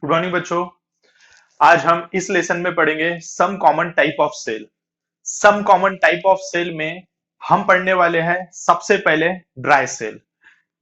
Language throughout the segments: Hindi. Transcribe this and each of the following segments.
गुड मॉर्निंग बच्चों। आज हम इस लेसन में पढ़ेंगे some common type of cell. Some common type of cell में हम पढ़ने वाले हैं सबसे पहले ड्राई सेल।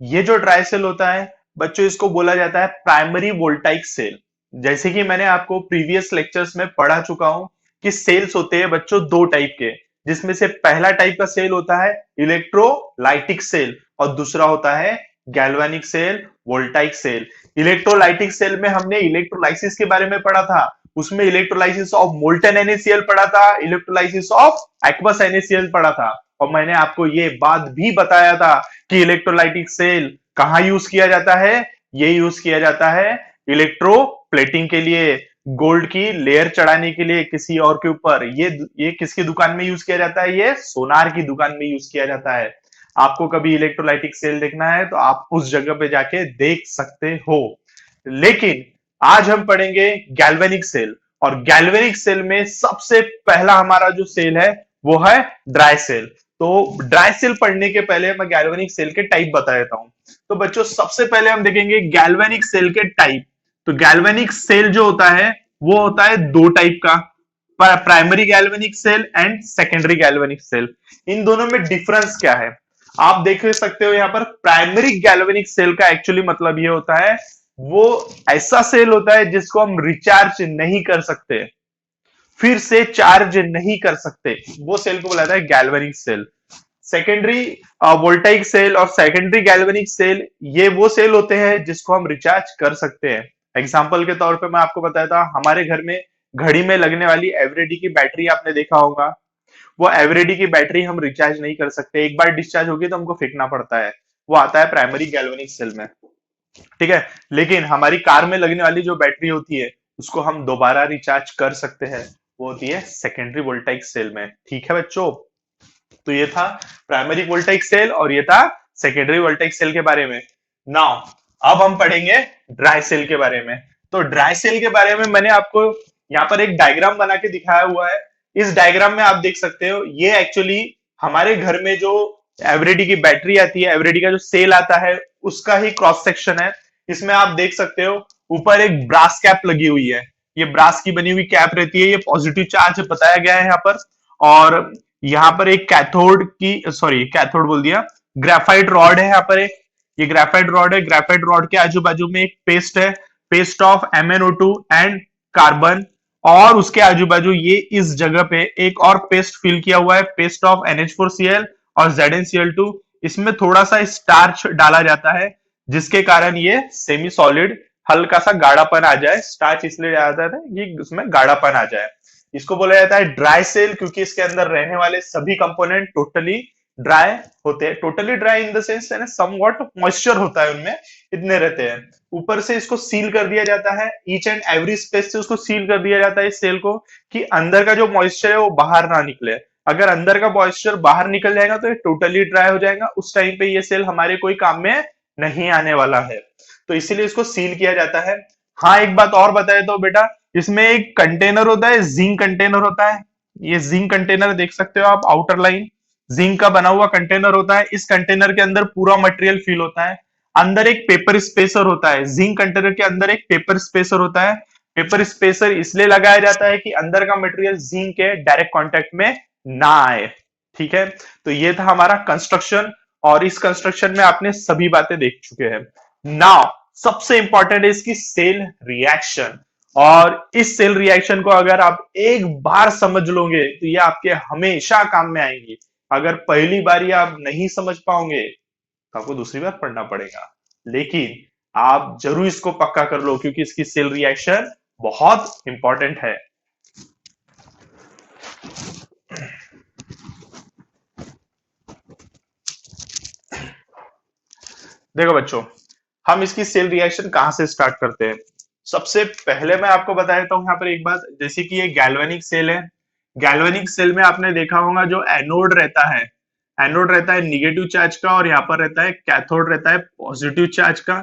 ये जो ड्राई सेल होता है बच्चों, इसको बोला जाता है प्राइमरी वोल्टाइक सेल। जैसे कि मैंने आपको प्रीवियस लेक्चर्स में पढ़ा चुका हूं कि सेल्स होते हैं बच्चों दो टाइप के, जिसमें से पहला टाइप का सेल होता है इलेक्ट्रोलाइटिक सेल और दूसरा होता है galvanic cell, voltaic cell. Electrolytic cell में हमने इलेक्ट्रोलाइसिस के बारे में पढ़ा था। उसमें इलेक्ट्रोलाइसिस ऑफ मोल्टन NaCl पढ़ा था, इलेक्ट्रोलाइसिस ऑफ एक्वस NaCl पढ़ा था। और मैंने आपको ये बात भी बताया था कि इलेक्ट्रोलाइटिक सेल कहाँ यूज किया जाता है। ये यूज किया जाता है इलेक्ट्रोप्लेटिंग के लिए, गोल्ड की लेयर चढ़ाने के लिए किसी और के ऊपर। ये किसकी दुकान में यूज किया जाता है? ये सोनार की दुकान में यूज किया जाता है। आपको कभी इलेक्ट्रोलाइटिक सेल देखना है तो आप उस जगह पे जाके देख सकते हो। लेकिन आज हम पढ़ेंगे गैल्वेनिक सेल, और गैल्वेनिक सेल में सबसे पहला हमारा जो सेल है वो है ड्राई सेल। तो ड्राई सेल पढ़ने के पहले मैं गैल्वेनिक सेल के टाइप बता देता हूं। तो बच्चों सबसे पहले हम देखेंगे गैल्वेनिक सेल के टाइप। तो गैल्वेनिक सेल जो होता है वो होता है दो टाइप का, primary galvanic cell and secondary galvanic cell. इन दोनों में डिफरेंस क्या है आप देख सकते हो। यहाँ पर प्राइमरी गैल्वेनिक सेल का एक्चुअली मतलब ये होता है, वो ऐसा सेल होता है जिसको हम रिचार्ज नहीं कर सकते, फिर से चार्ज नहीं कर सकते, वो सेल को बोला जाता है galvanic cell. Secondary voltaic cell और सेकेंडरी गैल्वेनिक सेल, ये वो सेल होते हैं जिसको हम रिचार्ज कर सकते हैं। एग्जाम्पल के तौर पे मैं आपको बताया था, हमारे घर में घड़ी में लगने वाली एवरीडी की बैटरी आपने देखा होगा। वो एवरीडी की बैटरी हम रिचार्ज नहीं कर सकते, एक बार डिस्चार्ज होगी तो हमको फेंकना पड़ता है। वो आता है प्राइमरी गैल्वेनिक सेल में, ठीक है। लेकिन हमारी कार में लगने वाली जो बैटरी होती है उसको हम दोबारा रिचार्ज कर सकते हैं, वो होती है सेकेंडरी वोल्टाइक सेल में। ठीक है बच्चों, तो ये था प्राइमरी वोल्टाइक सेल और ये था सेकेंडरी वोल्टाइक सेल के बारे में। नाउ अब हम पढ़ेंगे ड्राई सेल के बारे में। तो ड्राई सेल के बारे में मैंने आपको यहाँ पर एक डायग्राम बना के दिखाया हुआ है। इस डायग्राम में आप देख सकते हो, ये एक्चुअली हमारे घर में जो एवरीडी की बैटरी आती है, एवरीडी का जो सेल आता है, उसका ही क्रॉस सेक्शन है। इसमें आप देख सकते हो ऊपर एक ब्रास कैप लगी हुई है। ये ब्रास की बनी हुई कैप रहती है, ये पॉजिटिव चार्ज बताया गया है यहाँ पर। और यहाँ पर एक कैथोड की, सॉरी कैथोड बोल दिया, ग्रेफाइट रॉड है यहाँ पर एक। ये ग्रेफाइट रॉड है, ग्रेफाइट रॉड के आजू बाजू में एक पेस्ट है, paste of MnO2 and carbon. और उसके आजू बाजू ये इस जगह पे एक और पेस्ट फिल किया हुआ है, पेस्ट ऑफ NH4Cl और ZnCl2। इसमें थोड़ा सा स्टार्च डाला जाता है जिसके कारण ये सेमी सॉलिड हल्का सा गाढ़ापन आ जाए। स्टार्च इसलिए डाला जाता है कि उसमें गाढ़ापन आ जाए। इसको बोला जाता है ड्राई सेल, क्योंकि इसके अंदर रहने वाले सभी कंपोनेंट टोटली ड्राई होते हैं। Totally dry in the sense somewhat moisture होता है उनमें, इतने रहते हैं। ऊपर से इसको सील कर दिया जाता है, ईच एंड एवरी स्पेस से उसको सील कर दिया जाता है इस सेल को, कि अंदर का जो मॉइस्चर है वो बाहर ना निकले। अगर अंदर का मॉइस्चर बाहर निकल जाएगा तो ये टोटली ड्राई हो जाएगा, उस टाइम पे ये सेल हमारे कोई काम में नहीं आने वाला है। तो इसीलिए इसको सील किया जाता है। हाँ एक बात और बताए तो बेटा, इसमें एक कंटेनर होता है, जिंक कंटेनर होता है। ये जिंक कंटेनर देख सकते हो आप, आउटर लाइन जिंक का बना हुआ कंटेनर होता है। इस कंटेनर के अंदर पूरा मटेरियल फिल होता है। अंदर एक पेपर स्पेसर होता है, जिंक कंटेनर के अंदर एक पेपर स्पेसर होता है। पेपर स्पेसर इसलिए लगाया जाता है कि अंदर का मटेरियल जिंक के डायरेक्ट कांटेक्ट में ना आए। ठीक है, तो ये था हमारा कंस्ट्रक्शन, और इस कंस्ट्रक्शन में आपने सभी बातें देख चुके हैं। नाउ सबसे इंपॉर्टेंट है इसकी सेल रिएक्शन। और इस सेल रिएक्शन को अगर आप एक बार समझ लोगे तो ये आपके हमेशा काम में आएंगी। अगर पहली बार ये आप नहीं समझ पाओगे तो आपको दूसरी बार पढ़ना पड़ेगा, लेकिन आप जरूर इसको पक्का कर लो क्योंकि इसकी सेल रिएक्शन बहुत इंपॉर्टेंट है। देखो बच्चों, हम इसकी सेल रिएक्शन कहां से स्टार्ट करते हैं। सबसे पहले मैं आपको बता देता हूं यहाँ पर एक बात, जैसे कि ये गैल्वेनिक सेल है। गैल्वेनिक सेल में आपने देखा होगा जो एनोड रहता है, एनोड रहता है निगेटिव चार्ज का, और यहाँ पर रहता है कैथोड रहता है पॉजिटिव चार्ज का।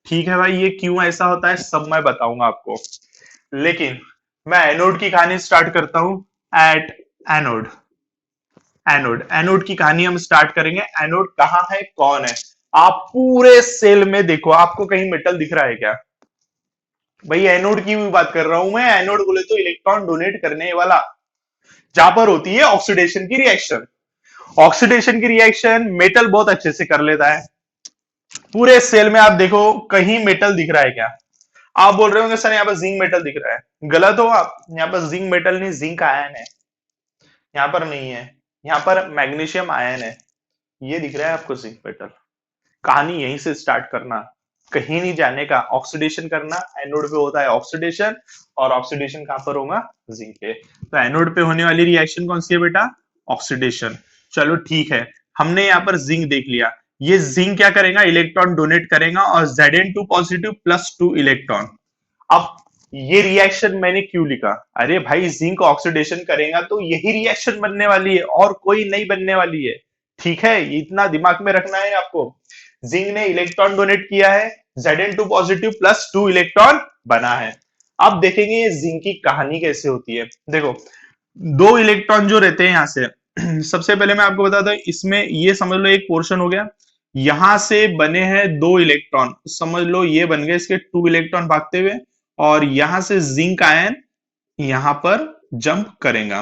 ठीक है भाई, ये क्यों ऐसा होता है सब मैं बताऊंगा आपको, लेकिन मैं एनोड की कहानी स्टार्ट करता हूं। एट एनोड, एनोड की कहानी हम स्टार्ट करेंगे। एनोड कहाँ है, कौन है। आप पूरे सेल में देखो, आपको कहीं मेटल दिख रहा है क्या? भाई एनोड की भी बात कर रहा हूं मैं। एनोड बोले तो इलेक्ट्रॉन डोनेट करने वाला, जहां पर होती है ऑक्सीडेशन की रिएक्शन। ऑक्सीडेशन की रिएक्शन मेटल बहुत अच्छे से कर लेता है। पूरे सेल में आप देखो, कहीं मेटल दिख रहा है क्या? आप बोल रहे होंगे सर यहाँ पर जिंक मेटल दिख रहा है। गलत हो आप, यहाँ पर जिंक मेटल नहीं, जिंक आयन है। यहाँ पर नहीं है, यहाँ पर मैग्नीशियम आयन है। ये दिख रहा है आपको जिंक मेटल। कहानी यहीं से स्टार्ट करना, कहीं नहीं जाने का। ऑक्सीडेशन करना, एनोड पे होता है ऑक्सीडेशन, और ऑक्सीडेशन कहां पर होगा? जिंक पे। तो एनोड पे होने वाली रिएक्शन कौन सी है बेटा? ऑक्सीडेशन। चलो ठीक है, हमने यहाँ पर जिंक देख लिया। ये जिंक क्या करेगा? इलेक्ट्रॉन डोनेट करेगा, और Zn2 पॉजिटिव +2 इलेक्ट्रॉन। अब ये रिएक्शन मैंने क्यों लिखा? अरे भाई, जिंक ऑक्सीडेशन करेगा तो यही रिएक्शन बनने वाली है, और कोई नहीं बनने वाली है। ठीक है, ये इतना दिमाग में रखना है आपको। जिंक ने इलेक्ट्रॉन डोनेट किया है, Zn2 पॉजिटिव +2 इलेक्ट्रॉन बना है। अब देखेंगे ये जिंक की कहानी कैसे होती है। देखो, दो इलेक्ट्रॉन जो रहते हैं यहां से सबसे पहले मैं आपको बताता हूं, इसमें ये समझ लो एक पोर्शन हो गया। यहां से बने हैं दो इलेक्ट्रॉन, समझ लो ये बन गए इसके 2 इलेक्ट्रॉन भागते हुए, और यहां से जिंक आयन यहां पर जंप करेगा।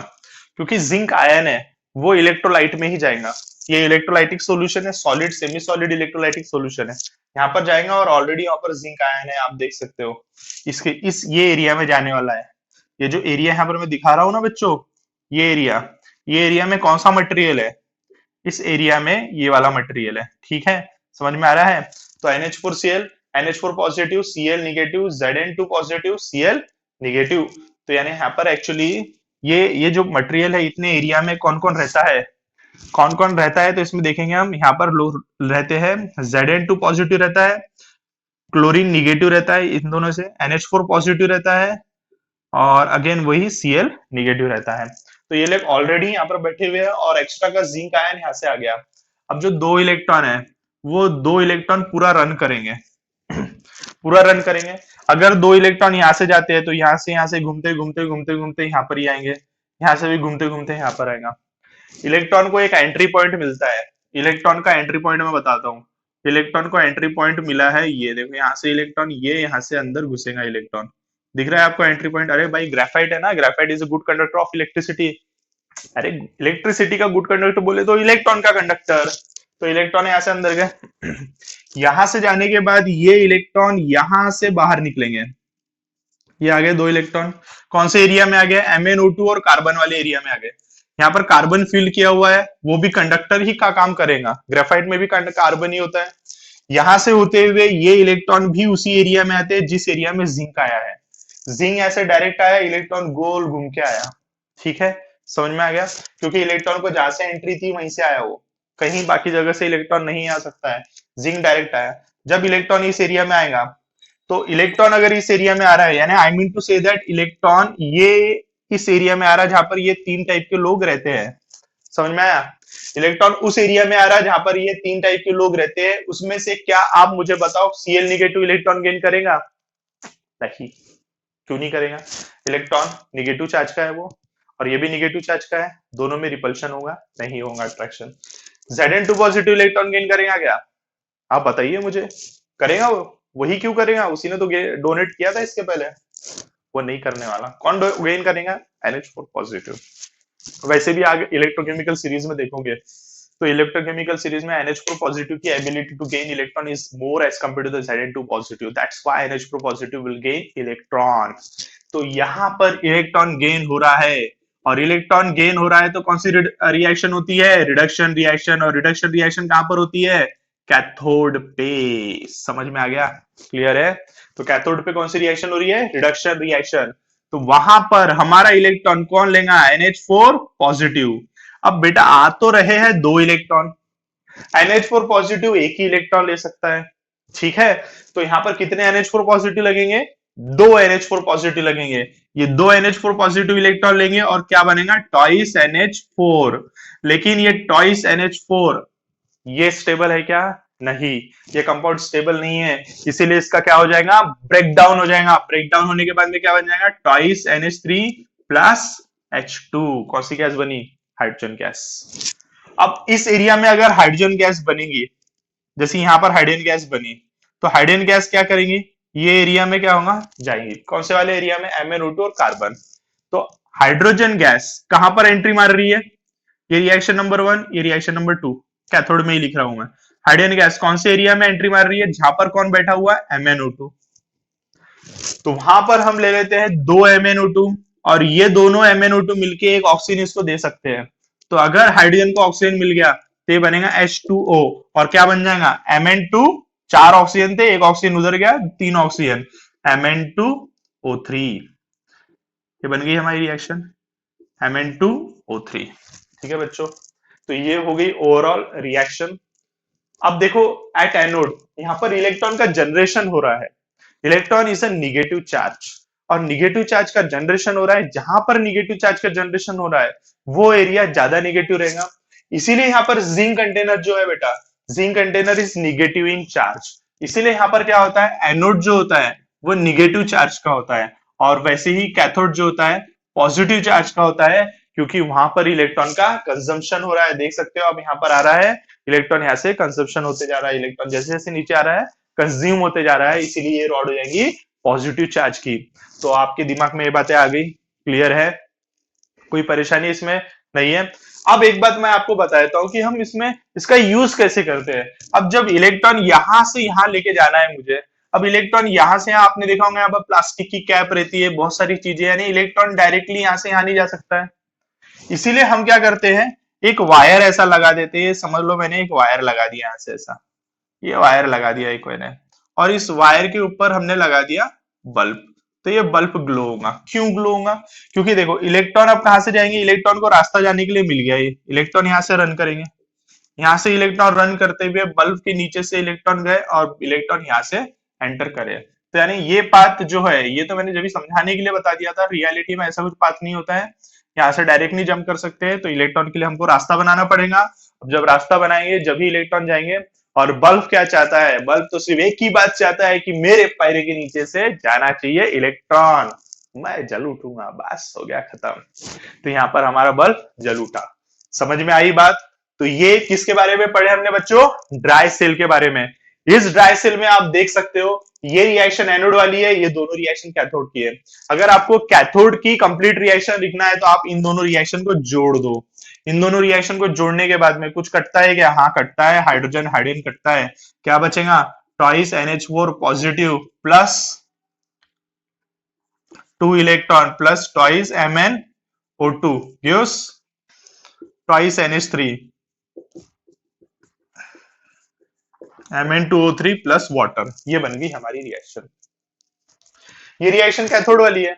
क्योंकि जिंक आयन है, वो इलेक्ट्रोलाइट में ही जाएगा। ये इलेक्ट्रोलाइटिक सॉल्यूशन है, solid semi solid electrolytic solution है। यहाँ पर जाएगा, और ऑलरेडी यहाँ पर जिंक आयन है, आप देख सकते हो। इसके इस ये एरिया में जाने वाला है। ये जो एरिया यहाँ पर मैं दिखा रहा हूं ना बच्चों, ये एरिया में कौन सा मटेरियल है? इस एरिया में ये वाला मटेरियल है। ठीक है, समझ में आ रहा है? तो NH4Cl, NH4 positive, Cl negative, Zn2 positive, Cl negative. तो यानी यहाँ पर एक्चुअली ये जो मटेरियल है, इतने एरिया में कौन कौन रहता है? कौन कौन रहता है? तो इसमें देखेंगे हम, यहाँ पर लोग रहते हैं। Zn2 पॉजिटिव रहता है, क्लोरीन निगेटिव रहता है इन दोनों से, NH4 पॉजिटिव रहता है, और अगेन वही Cl निगेटिव रहता है। तो ये लोग ऑलरेडी यहाँ पर बैठे हुए हैं, और एक्स्ट्रा का जिंक आयन यहाँ से आ गया। अब जो दो इलेक्ट्रॉन है, वो दो इलेक्ट्रॉन पूरा रन करेंगे पूरा रन करेंगे। अगर दो इलेक्ट्रॉन यहाँ से जाते हैं, तो यहाँ से घूमते घूमते घूमते घूमते यहाँ पर ही आएंगे। यहाँ से भी घूमते घूमते यहाँ पर आएगा। इलेक्ट्रॉन को एक एंट्री पॉइंट मिलता है। इलेक्ट्रॉन का एंट्री पॉइंट मैं बताता हूँ। इलेक्ट्रॉन को एंट्री पॉइंट मिला है, ये देखो, यहाँ से इलेक्ट्रॉन, ये यहाँ से अंदर घुसेगा इलेक्ट्रॉन। दिख रहा है आपको एंट्री पॉइंट? अरे भाई, ग्रेफाइट है ना, graphite is a good conductor of electricity. अरे, इलेक्ट्रिसिटी का गुड कंडक्टर बोले तो इलेक्ट्रॉन का कंडक्टर। तो इलेक्ट्रॉन यहाँ से अंदर गए। यहां से जाने के बाद ये इलेक्ट्रॉन यहां से बाहर निकलेंगे। ये आ गए दो इलेक्ट्रॉन। कौन से एरिया में आ गए? MnO2 और कार्बन वाले एरिया में आ गए। यहाँ पर कार्बन फिल किया हुआ है, वो भी कंडक्टर ही का काम करेगा। ग्रेफाइट में भी कार्बन ही होता है। यहां से होते हुए ये इलेक्ट्रॉन भी उसी एरिया में आते हैं जिस एरिया में जिंक आया है। जिंक ऐसे डायरेक्ट आया, इलेक्ट्रॉन गोल घूम के आया। ठीक है, समझ में आ गया? क्योंकि इलेक्ट्रॉन को जहां से एंट्री थी वहीं से आया, वो कहीं बाकी जगह से इलेक्ट्रॉन नहीं आ सकता है। जिंक डायरेक्ट आया। जब इलेक्ट्रॉन इस एरिया में आएगा, तो इलेक्ट्रॉन अगर इस एरिया में आ रहा है, यानी I mean to say that electron ये इस एरिया में आ रहा है जहां पर ये तीन टाइप के लोग रहते हैं। समझ में आया? इलेक्ट्रॉन उस एरिया में आ रहा है जहां पर ये तीन टाइप के लोग रहते हैं। उसमें से क्या, आप मुझे बताओ, Cl निगेटिव इलेक्ट्रॉन गेन करेगा? नहीं। क्यों नहीं करेगा? इलेक्ट्रॉन निगेटिव चार्ज का है वो, और ये भी निगेटिव चार्ज का है। दोनों में रिपल्शन होगा? नहीं होगा, attraction. Zn2 positive electron gain करेगा क्या? आप बताइए मुझे। करेगा वो? वही क्यों करेगा? उसी ने तो डोनेट किया था इसके पहले। वो नहीं करने वाला। कौन गेन करेगा? NH4 positive. वैसे भी आगे इलेक्ट्रोकेमिकल सीरीज में देखोगे, तो इलेक्ट्रोकेमिकल सीरीज में NH4 पॉजिटिव की ability to gain electron is more as compare to the Zn2 positive. That's why NH4 positive will gain electron. तो यहाँ पर इलेक्ट्रॉन गेन हो रहा है, और इलेक्ट्रॉन गेन हो रहा है तो कौन सी रिएक्शन होती है? Reduction reaction. और रिडक्शन रिएक्शन कहां पर होती है? कैथोड पे। समझ में आ गया? क्लियर है? तो कैथोड पे कौन सी रिएक्शन हो रही है? Reduction reaction. तो वहां पर हमारा इलेक्ट्रॉन कौन लेगा? NH4 positive. अब बेटा, आ तो रहे हैं दो इलेक्ट्रॉन, NH4 पॉजिटिव एक ही इलेक्ट्रॉन ले सकता है। ठीक है, तो यहां पर कितने NH4 पॉजिटिव लगेंगे? दो NH4 पॉजिटिव लगेंगे। ये दो NH4 पॉजिटिव इलेक्ट्रॉन लेंगे, और क्या बनेगा? Twice NH4। लेकिन ये ट्वाइस NH4 ये स्टेबल है क्या? नहीं, ये कंपाउंड स्टेबल नहीं है। इसीलिए इसका क्या हो जाएगा? ब्रेक डाउन हो जाएगा। ब्रेक डाउन होने के बाद में क्या बन जाएगा? Twice NH3 plus H2। कौन सी गैस बनी? Hydrogen gas. अब इस एरिया में अगर हाइड्रोजन गैस बनेगी, जैसे यहां पर हाइड्रोजन गैस बनी, तो हाइड्रोजन गैस क्या करेंगी? ये एरिया में क्या होगा, जाएंगी। कौन से वाले एरिया में, MnO2 और कार्बन। तो हाइड्रोजन गैस कहां पर एंट्री मार रही है, ये रिएक्शन नंबर 1, ये रिएक्शन नंबर 2, कैथोड में ही लिख रहा हूं मैं। हाइड्रोजन गैस कौन से एरिया में एंट्री मार रही है, जहां पर कौन बैठा हुआ है, MnO2। तो वहां पर हम ले लेते हैं 2 MnO2, और ये दोनों MnO2 मिलके एक ऑक्सीजन इसको दे सकते हैं। तो अगर हाइड्रोजन को ऑक्सीजन मिल गया तो ये बनेगा H2O, और क्या बन जाएगा, Mn2। 4 ऑक्सीजन थे, एक ऑक्सीजन उधर गया, 3 ऑक्सीजन, Mn2O3। ये बन गई हमारी रिएक्शन Mn2O3। ठीक है बच्चों, तो ये हो गई ओवरऑल रिएक्शन। अब देखो, एट एनोड यहां पर इलेक्ट्रॉन का जनरेशन हो रहा है। Electron is a negative charge, और निगेटिव चार्ज का जनरेशन हो रहा है। जहां पर निगेटिव चार्ज का जनरेशन हो रहा है वो एरिया ज्यादा निगेटिव रहेगा। इसीलिए यहाँ पर जिंक कंटेनर जो है बेटा, zinc container is negative in charge. इसीलिए यहाँ पर क्या होता है, एनोड जो होता है वो निगेटिव चार्ज का होता है, और वैसे ही कैथोड जो होता है पॉजिटिव चार्ज का होता है, क्योंकि वहां पर इलेक्ट्रॉन का कंजम्पशन हो रहा है। देख सकते हो अब यहाँ पर आ रहा है इलेक्ट्रॉन, यहाँ से कंजम्पशन होते जा रहा है, इलेक्ट्रॉन जैसे जैसे नीचे आ रहा है कंज्यूम होते जा रहा है, इसीलिए ये रॉड हो जाएगी पॉजिटिव चार्ज की। तो आपके दिमाग में ये बातें आ गई, क्लियर है, कोई परेशानी इसमें नहीं है। अब एक बात मैं आपको बताता हूं कि हम इसमें इसका यूज कैसे करते हैं। अब जब इलेक्ट्रॉन यहां से यहां लेके जाना है मुझे, अब इलेक्ट्रॉन यहां से यहां, आपने देखा होगा यहाँ पर प्लास्टिक की कैप रहती है, बहुत सारी चीजें, यानी इलेक्ट्रॉन डायरेक्टली यहां से यहां नहीं जा सकता है। इसीलिए हम क्या करते हैं, एक वायर ऐसा लगा देते हैं, समझ लो मैंने एक वायर लगा दिया यहां से ऐसा, ये वायर लगा दिया एक मैंने, और इस वायर के ऊपर हमने लगा दिया बल्ब। तो ये बल्ब ग्लो होगा। क्यों ग्लो होगा, क्योंकि देखो इलेक्ट्रॉन अब कहां से जाएंगे, इलेक्ट्रॉन को रास्ता जाने के लिए मिल गया, ये इलेक्ट्रॉन यहां से रन करेंगे, यहाँ से इलेक्ट्रॉन रन करते हुए बल्ब के नीचे से इलेक्ट्रॉन गए और इलेक्ट्रॉन यहाँ से एंटर करे। तो यानी ये पाथ जो है, ये तो मैंने जब भी समझाने के लिए बता दिया था, रियलिटी में ऐसा कुछ पाथ नहीं होता है, यहाँ से डायरेक्ट नहीं जंप कर सकते हैं, तो इलेक्ट्रॉन के लिए हमको रास्ता बनाना पड़ेगा। अब जब रास्ता बनाएंगे जब ही इलेक्ट्रॉन जाएंगे। और बल्ब क्या चाहता है, बल्ब तो सिर्फ एक ही बात चाहता है कि मेरे पैर के नीचे से जाना चाहिए इलेक्ट्रॉन, मैं जल उठूंगा, बस हो गया खत्म। तो यहाँ पर हमारा बल्ब जल उठा। समझ में आई बात। तो ये किसके बारे में पढ़े हमने बच्चों, ड्राई सेल के बारे में। इस ड्राई सेल में आप देख सकते हो ये रिएक्शन एनोड वाली है, ये दोनों रिएक्शन कैथोड की है। अगर आपको कैथोड की कंप्लीट रिएक्शन लिखना है तो आप इन दोनों रिएक्शन को जोड़ दो। इन दोनों रिएक्शन को जोड़ने के बाद में कुछ कटता है क्या, हाँ कटता है, हाइड्रोजन हाइड्रोजन कटता है, क्या बचेगा, twice NH4 positive plus 2 electron plus twice MnO2 gives twice NH3, Mn2O3 plus water. ये बन गई हमारी रिएक्शन। ये रिएक्शन कैथोड वाली है।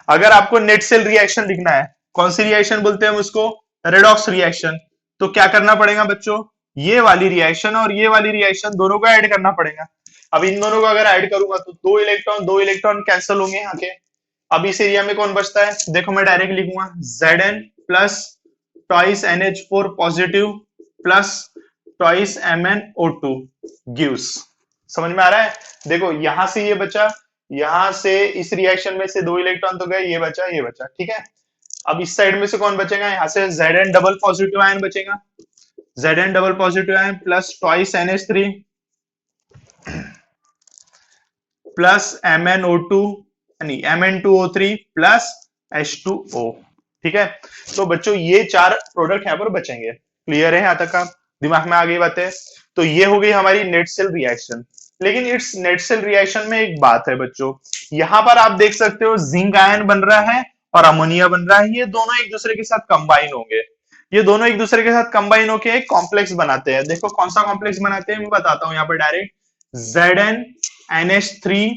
अगर आपको नेट सेल रिएक्शन लिखना है, कौन सी रिएक्शन बोलते हैं हम उसको, रेडॉक्स रिएक्शन, तो क्या करना पड़ेगा बच्चों, ये वाली रिएक्शन और ये वाली रिएक्शन दोनों को ऐड करना पड़ेगा। अब इन दोनों को अगर ऐड करूंगा तो दो इलेक्ट्रॉन कैंसिल होंगे यहाँ के। अब इस एरिया में कौन बचता है, देखो मैं डायरेक्ट लिखूंगा Zn plus twice NH4 positive plus twice MnO2 gives. समझ में आ रहा है। देखो यहां से ये बचा, यहां से इस रिएक्शन में से 2 इलेक्ट्रॉन तो गए, ये बचा ये बचा, ठीक है। अब इस साइड में से कौन बचेगा, यहाँ से Zn डबल पॉजिटिव आयन बचेगा, Zn double positive ion plus twice NH3 plus MnO2 यानी Mn2O3 प्लस H2O। ठीक है, तो बच्चों ये 4 प्रोडक्ट यहाँ पर बचेंगे। क्लियर है यहाँ तक का, दिमाग में आ गई बातें। तो ये हो गई हमारी नेट सेल रिएक्शन। लेकिन इट्स नेट सेल रिएक्शन में एक बात है बच्चों, यहां पर आप देख सकते हो जिंक आयन बन रहा है और अमोनिया बन रहा है, ये दोनों एक दूसरे के साथ कंबाइन होंगे। ये दोनों एक दूसरे के साथ कंबाइन होकर एक कॉम्प्लेक्स बनाते हैं। देखो कौन सा कॉम्प्लेक्स बनाते हैं मैं बताता हूं यहाँ पर डायरेक्ट, Zn NH3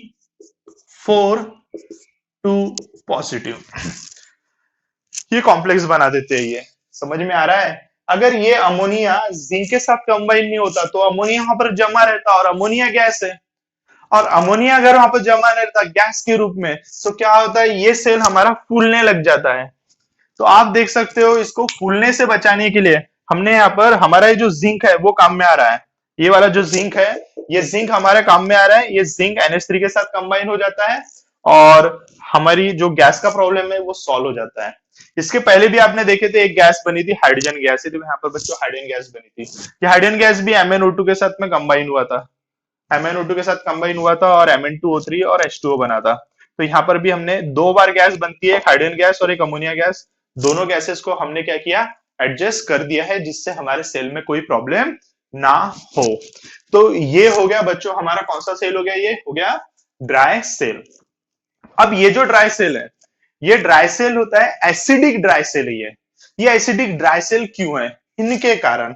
4 2 पॉजिटिव, ये कॉम्प्लेक्स बना देते हैं। ये समझ में आ रहा है। अगर ये अमोनिया जिंक के साथ कंबाइन नहीं होता तो अमोनिया वहां पर जमा रहता, और अमोनिया गैस है, और अमोनिया अगर वहां पर जमा नहीं रहता गैस के रूप में, तो क्या होता है, ये सेल हमारा फूलने लग जाता है। तो आप देख सकते हो इसको फूलने से बचाने के लिए हमने यहाँ पर, हमारा ये जो जिंक है वो काम में आ रहा है। ये वाला जो जिंक है, ये जिंक हमारे काम में आ रहा है। ये जिंक NH3 के साथ कंबाइन हो जाता है और हमारी जो गैस का प्रॉब्लम है वो सॉल्व हो जाता है। इसके पहले भी आपने देखे थे एक गैस बनी थी, हाइड्रोजन गैस, तो यहाँ पर बच्चों हाइड्रोजन गैस बनी थी। ये हाइड्रोजन गैस भी MnO2 के साथ में कंबाइन हुआ था, MnO2 के साथ कंबाइन हुआ था और Mn2O3 और H2O बना था। तो यहाँ पर भी हमने 2 बार गैस बनती है, एक हाइड्रोजन गैस और एक अमोनिया गैस। दोनों गैसेस को हमने क्या किया, एडजस्ट कर दिया है, जिससे हमारे सेल में कोई प्रॉब्लम ना हो। तो ये हो गया बच्चों, हमारा कौन सा सेल हो गया, ये हो गया ड्राई सेल। अब ये जो ड्राई सेल है, ये ड्राई सेल होता है, एसिडिक ड्राई सेल ही है। ये एसिडिक ड्राई सेल क्यों है, इनके कारण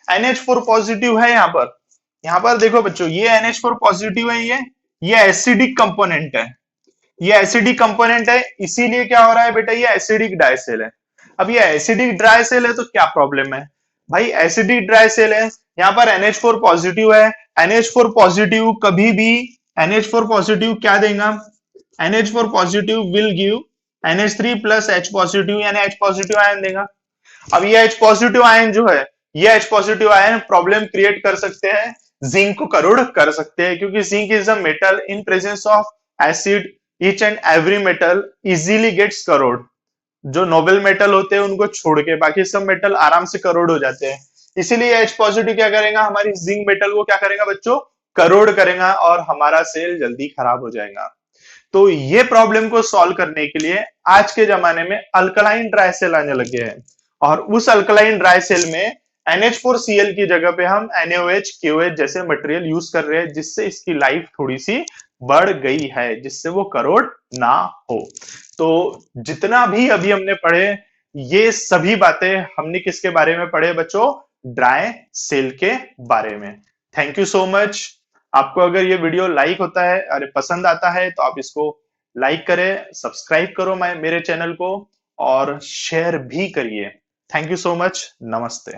NH4 पॉजिटिव है यहाँ पर। यहाँ पर देखो बच्चों, ये NH4 पॉजिटिव है, ये एसिडिक कंपोनेंट है, ये एसिडिक कंपोनेंट है, इसीलिए क्या हो रहा है बेटा, ये एसिडिक ड्राई सेल है। अब ये एसिडिक ड्राई सेल है तो क्या प्रॉब्लम है भाई, एसिडिक ड्राई सेल है, यहाँ पर NH4 पॉजिटिव है। NH4 पॉजिटिव कभी भी, NH4 पॉजिटिव क्या देगा, NH4 positive will give NH3 plus H positive, यानी H पॉजिटिव आयन देगा। अब ये H पॉजिटिव आयन जो है, ये H positive ion problem create कर सकते हैं, जिंक को करोड़ कर सकते हैं, क्योंकि zinc is a metal in presence of acid, each and every metal easily gets corrode. जो नोबेल मेटल होते हैं उनको छोड़ के बाकी सब मेटल आराम से करोड़ हो जाते हैं। इसीलिए H पॉजिटिव क्या करेगा, हमारी जिंक मेटल को क्या करेगा बच्चों, करोड़ करेगा और हमारा सेल जल्दी खराब हो जाएगा। तो ये प्रॉब्लम को सॉल्व करने के लिए आज के जमाने में अल्कलाइन ड्राई सेल आने लगे हैं, और उस अल्कलाइन ड्राई सेल में NH4Cl की जगह पे हम NaOH, KOH जैसे मटेरियल यूज कर रहे हैं, जिससे इसकी लाइफ थोड़ी सी बढ़ गई है, जिससे वो करोड़ ना हो। तो जितना भी अभी हमने पढ़े, ये सभी बातें हमने किसके बारे में पढ़े बच्चों, ड्राई सेल के बारे में। Thank you so much. आपको अगर ये वीडियो लाइक होता है, अरे पसंद आता है, तो आप इसको लाइक करें, सब्सक्राइब करो मेरे चैनल को, और शेयर भी करिए। थैंक यू सो मच, नमस्ते।